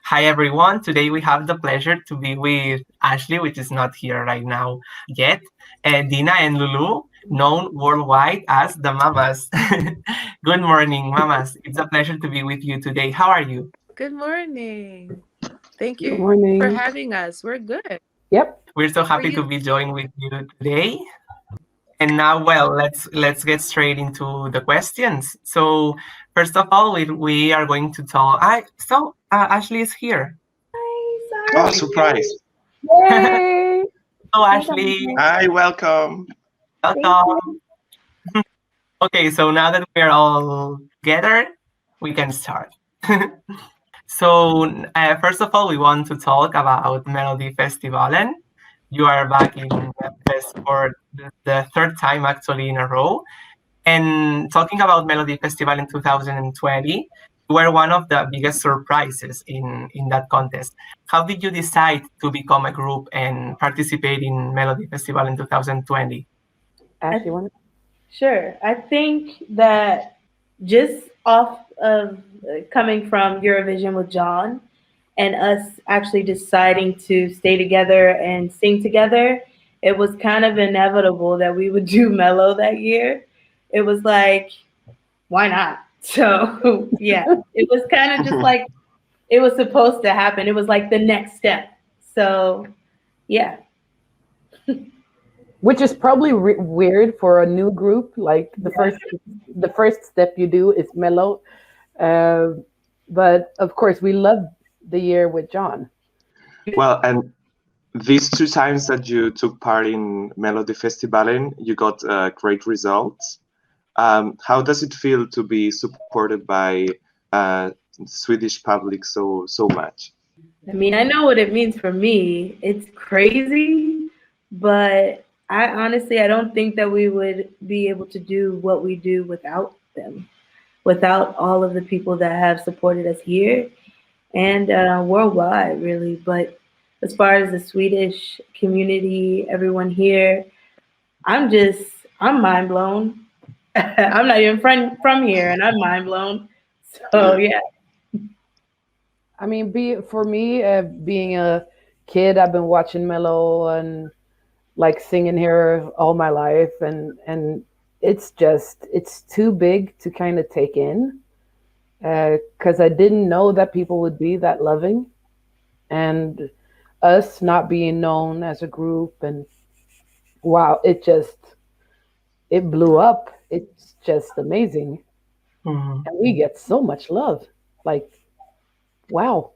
Hi everyone. Today we have the pleasure to be with Ashley, which is not here right now yet, Dina and Lulu, known worldwide as the Mamas. Good morning, Mamas. It's a pleasure to be with you today. How are you? Good morning. Thank Good you morning. for having us. We're good. Yep. We're so How are happy to you? be joined with you today. And now, well, let's get straight into the questions. So first of all, we are going to talk. Ashley is here. Oh, surprise. Yay! Hello, Ashley. Hi, welcome. Welcome. Okay, so now that we're all together, we can start. So first of all, we want to talk about Melodifestivalen. You are back in Memphis for the third time actually in a row. And talking about Melodifestivalen in 2020, you were one of the biggest surprises in that contest. How did you decide to become a group and participate in Melodifestivalen in 2020? Ash, you want Sure. I think that just off of coming from Eurovision with John and us actually deciding to stay together and sing together, it was kind of inevitable that we would do Mellow that year. It was like, why not? So, yeah, it was kind of just like it was supposed to happen. It was like the next step. So, yeah. Which is probably weird for a new group. Like the first step you do is mellow, but of course we loved the year with John. Well, and these two times that you took part in Melodifestivalen, you got great results. How does it feel to be supported by Swedish public so much? I mean, I know what it means for me. It's crazy, but I don't think that we would be able to do what we do without them, without all of the people that have supported us here and worldwide, really. But as far as the Swedish community, everyone here, I'm mind blown. I'm not even from here, and I'm mind blown. So yeah. I mean, for me, being a kid, I've been watching Mellow and like singing here all my life, and it's too big to kind of take in, because I didn't know that people would be that loving, and us not being known as a group, and wow, it blew up. It's just amazing. Mhm. And we get so much love. Like, wow.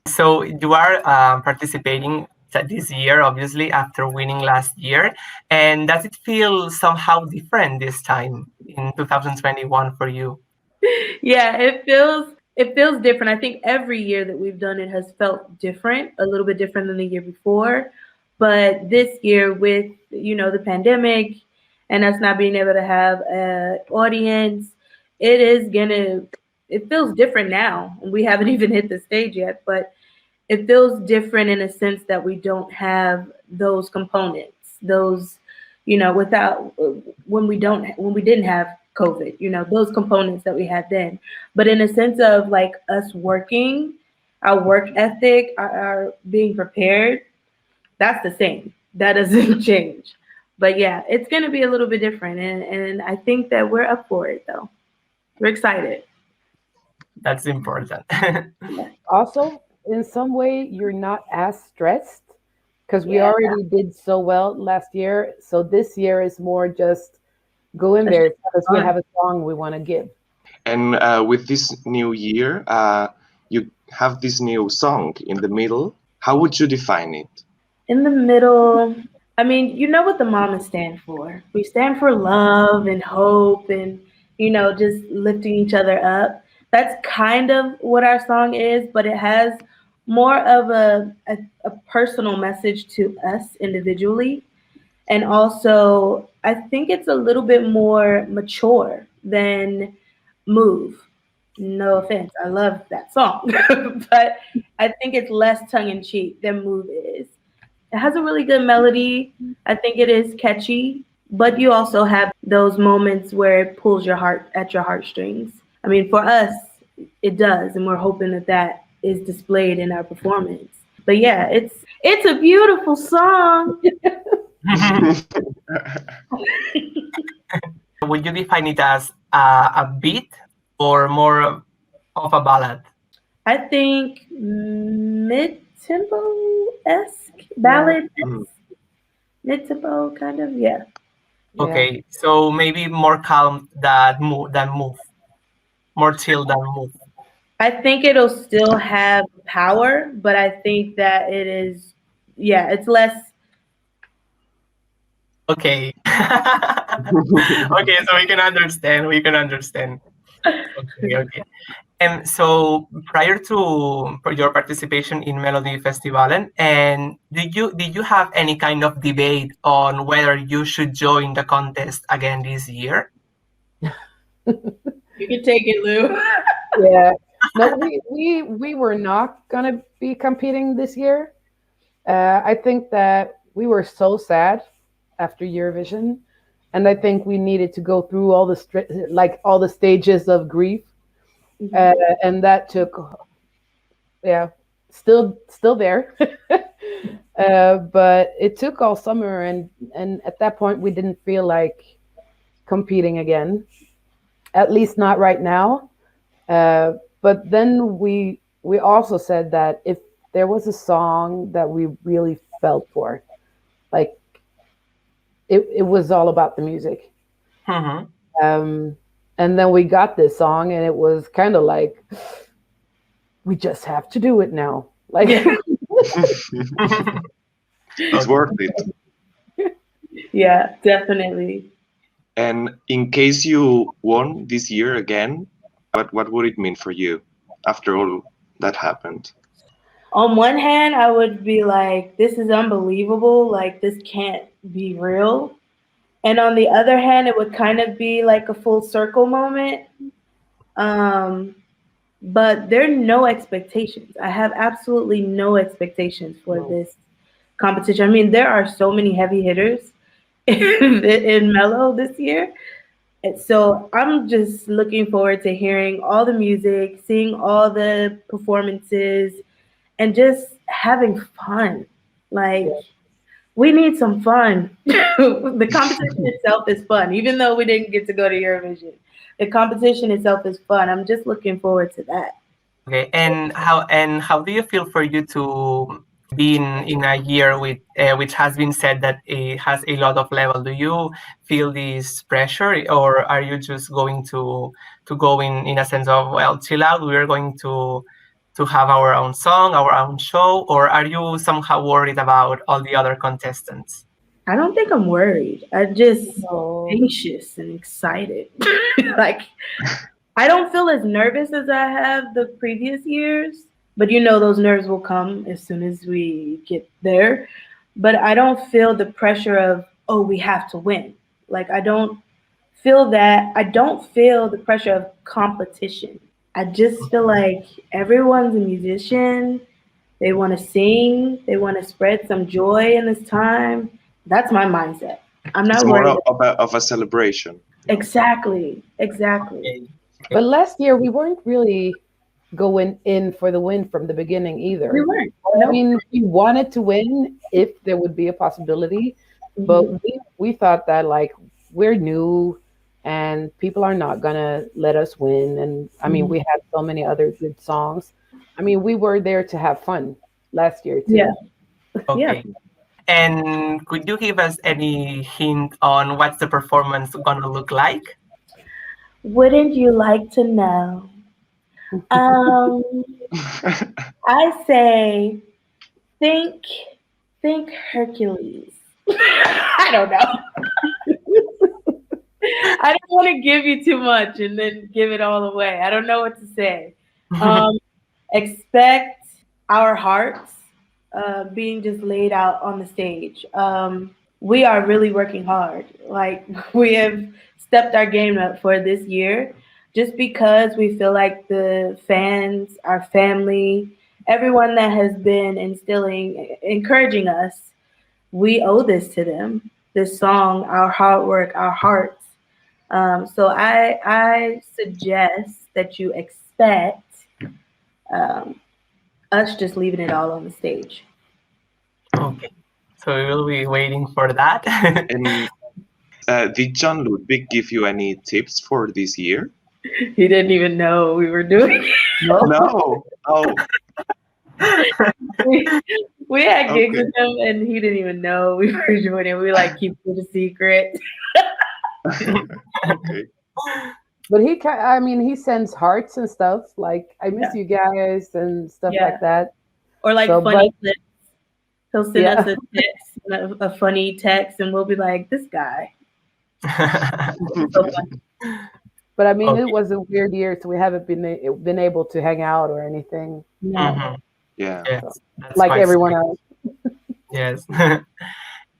So you are participating this year, obviously, after winning last year. And does it feel somehow different this time in 2021 for you? Yeah, it feels different. I think every year that we've done it has felt different, a little bit different than the year before. But this year with, the pandemic and us not being able to have an audience, it feels different now. We haven't even hit the stage yet, but it feels different in a sense that we don't have those components, those, when we didn't have COVID, those components that we had then. But in a sense of like us working, our work ethic, our being prepared, that's the same. That doesn't change. But yeah, it's going to be a little bit different. And I think that we're up for it, though. We're excited. That's important. Also, in some way, you're not as stressed because we already did so well last year. So this year is more just go in there because we have a song we want to give. And with this new year, you have this new song in the middle. How would you define it? In the middle, I mean, you know what the mamas stand for. We stand for love and hope and, just lifting each other up. That's kind of what our song is, but it has more of a personal message to us individually. And also, I think it's a little bit more mature than Move. No offense, I love that song, but I think it's less tongue-in-cheek than Move is. It has a really good melody. I think it is catchy, but you also have those moments where it pulls your heart at your heartstrings. I mean, for us, it does, and we're hoping that that is displayed in our performance. But yeah, it's a beautiful song. Would you define it as a beat or more of a ballad? I think mid-tempo-esque ballad, mid-tempo kind of, yeah. Okay, so maybe more calm than move, more chill than move. I think it'll still have power, but I think that it is, yeah, it's less. Okay. Okay, so we can understand. Okay. And so prior to your participation in Melodifestivalen, and did you have any kind of debate on whether you should join the contest again this year? You can take it, Lou. Yeah. No, we were not gonna be competing this year. I think that we were so sad after Eurovision, and I think we needed to go through all the all the stages of grief, and that took, still there. But it took all summer, and at that point we didn't feel like competing again, at least not right now. But then we also said that if there was a song that we really felt for, like it was all about the music. Mm-hmm. And then we got this song, and it was kind of like, we just have to do it now. Like, It's worth it. Yeah, definitely. And in case you won this year again, what would it mean for you after all that happened? On one hand, I would be like, this is unbelievable. Like, this can't be real. And on the other hand, it would kind of be like a full circle moment. But there are no expectations. I have absolutely no expectations for this competition. I mean, there are so many heavy hitters in Mello this year. And so I'm just looking forward to hearing all the music, seeing all the performances, and just having fun. Like, we need some fun. The competition itself is fun, even though we didn't get to go to Eurovision. The competition itself is fun. I'm just looking forward to that. Okay, and how do you feel for you to be in a year with which has been said that it has a lot of level? Do you feel this pressure, or are you just going to go in a sense of, well, chill out, we are going to have our own song, our own show, or are you somehow worried about all the other contestants? I don't think I'm worried. I'm just anxious and excited. Like, I don't feel as nervous as I have the previous years, but those nerves will come as soon as we get there. But I don't feel the pressure of, oh, we have to win. Like, I don't feel that. I don't feel the pressure of competition. I just feel like everyone's a musician. They want to sing. They want to spread some joy in this time. That's my mindset. I'm not worried. More of a celebration. Exactly. But last year we weren't really going in for the win from the beginning either. We weren't. I mean, we wanted to win if there would be a possibility, but we thought that, like, we're new and people are not gonna let us win. And I mean, we had so many other good songs. I mean, we were there to have fun last year too. Yeah. Okay. Yeah. And could you give us any hint on what's the performance gonna look like? Wouldn't you like to know? I say, think Hercules. I don't know. I don't want to give you too much and then give it all away. I don't know what to say. Expect our hearts being just laid out on the stage. We are really working hard. Like, we have stepped our game up for this year just because we feel like the fans, our family, everyone that has been encouraging us, we owe this to them. This song, our hard work, our hearts. So I suggest that you expect expect us just leaving it all on the stage. Okay, so we will be waiting for that. And did John Lundvik give you any tips for this year? He didn't even know we were doing it. No. Oh, We had gigs Okay. with him, and he didn't even know we were doing it. We like keep it a secret. okay. But he sends hearts and stuff like I miss you guys and stuff Yeah. like that. Or like So, funny clips. He'll send Yeah. us a text, a funny text, and we'll be like, "This guy." So funny. But I mean, Okay. it was a weird year, so we haven't been able to hang out or anything No. Mhm. Yeah. Yes, that's like quite everyone sweet. else. Yes.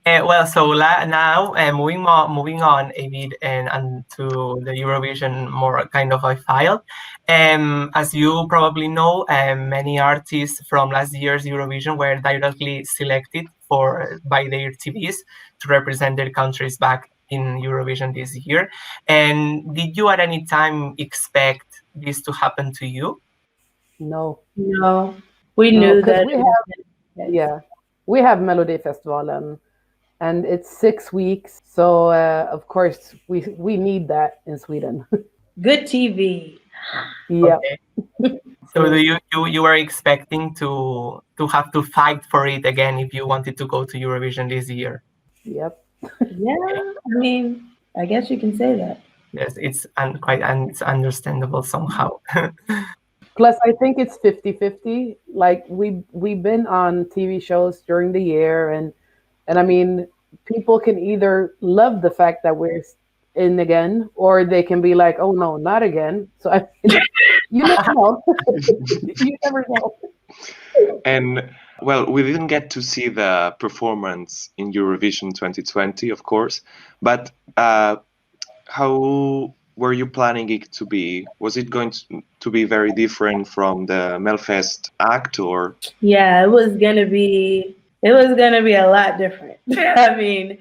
Well, so now moving on a bit and to the Eurovision more kind of a file. As you probably know, many artists from last year's Eurovision were directly selected by their TVs to represent their countries back in Eurovision this year. And did you at any time expect this to happen to you? No, No. We No, knew 'cause that. we it was gonna be- yeah, we have Melodifestivalen, and it's 6 weeks, so of course we need that in Sweden. Good TV. Yeah, Okay. So do you were expecting to have to fight for it again if you wanted to go to Eurovision this year? yep. Yeah. I mean, I guess you can say that. Yes, it's it's understandable somehow. Plus, I think it's 50-50. Like we've been on TV shows during the year, and I mean, people can either love the fact that we're in again, or they can be like, "Oh no, not again." So I mean, you never know. You never know. And well, we didn't get to see the performance in Eurovision 2020, of course, but how were you planning it to be? Was it going to be very different from the Melfest act, or? Yeah, it was gonna be a lot different. I mean,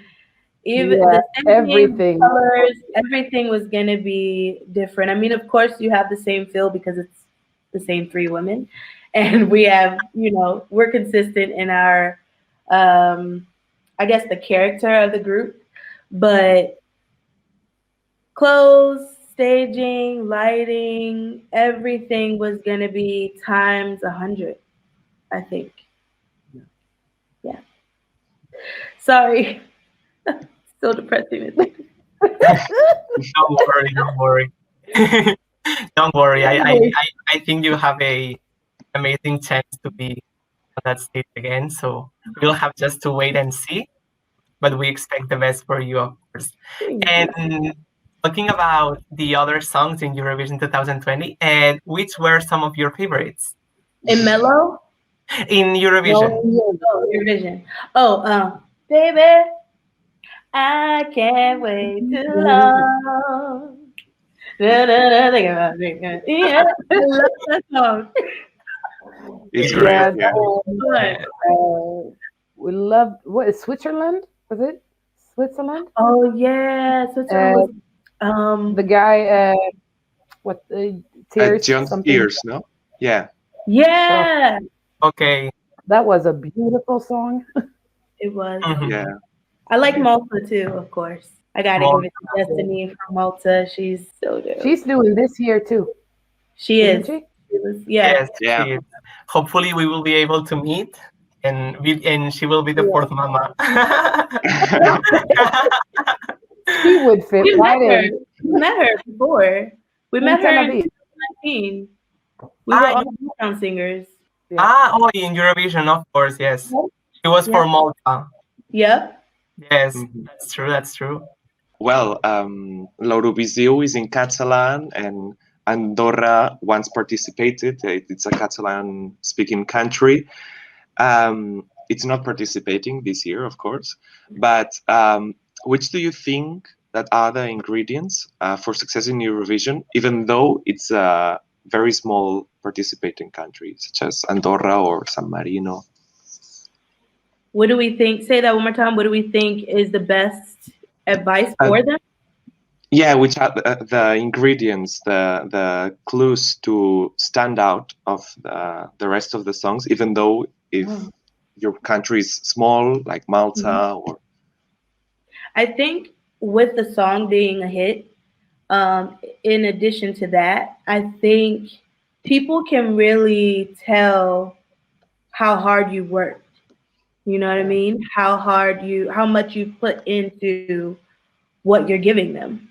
even Yeah, the same everything. colors, everything was gonna be different. I mean, of course, you have the same feel because it's the same three women, and we have, we're consistent in our, I guess, the character of the group, but clothes, staging, lighting, everything was gonna be times 100, I think. Yeah. Sorry. Still depressing. Don't worry. Don't worry. I think you have a amazing chance to be on that stage again. So we'll have just to wait and see. But we expect the best for you, of course. And talking about the other songs in Eurovision 2020, and which were some of your favorites In Mellow? in Eurovision? Oh, Eurovision. Oh, baby, I can't wait too long. Think about it. Yeah, I love that song. It's great. Yeah. We love what is Switzerland? Was it Switzerland? Oh yeah, Switzerland was The guy, Tears? John something. Tears, no? Yeah. yeah, Okay. That was a beautiful song. it was. Mhm. Yeah. I like Malta too, of course. I gotta give it to Malta. Destiny from Malta. She's so dope. She's doing this year too. She is. Isn't she? She was, yeah. Yes. Yeah. She is. Hopefully, we will be able to meet, and she will be the fourth mama. She would fit We right met her. in. We met her before. We met her in 2019. We were all background singers. In Eurovision, of course, yes. She was for Malta. Yep. Yes, Mhm. that's true. Well, L'Eurovisió is in Catalan, and Andorra once participated. It's a Catalan-speaking country. It's not participating this year, of course. But which do you think that are the ingredients for success in Eurovision, even though it's a very small participating country, such as Andorra or San Marino? What do we think? Say that one more time. What do we think is the best advice for them? Yeah, which are the ingredients, the clues to stand out of the rest of the songs, even though if your country is small, like Malta, or I think with the song being a hit, in addition to that, I think people can really tell how hard you worked. You know what I mean? How much you put into what you're giving them.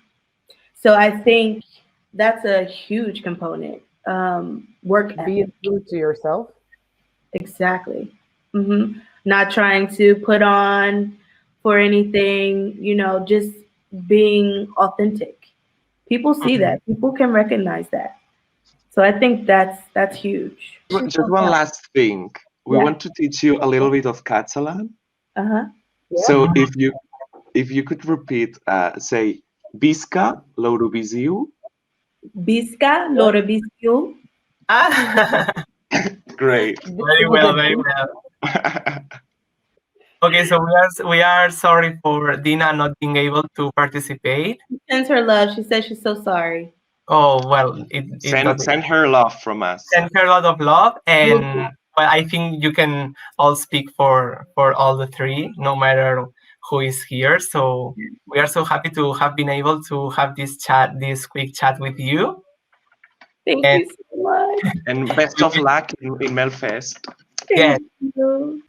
So I think that's a huge component. Work ethic. Being true to yourself. Exactly. Not trying to put on for anything, just being authentic. People see that. People can recognize that. So I think that's huge. just one last thing. We want to teach you a little bit of Catalan. So if you could repeat, say, Visca l'Eurovisiu. Visca l'Eurovisiu. Great. Very well, very well. Okay, so we are sorry for Dina not being able to participate. She sends her love. She says she's so sorry. Oh, well, send her love from us. Send her a lot of love, and well, I think you can all speak for all the three, no matter who is here. So we are so happy to have been able to have this quick chat with you. Thank you so much. And best of luck in Melfest. Yes. Thank you.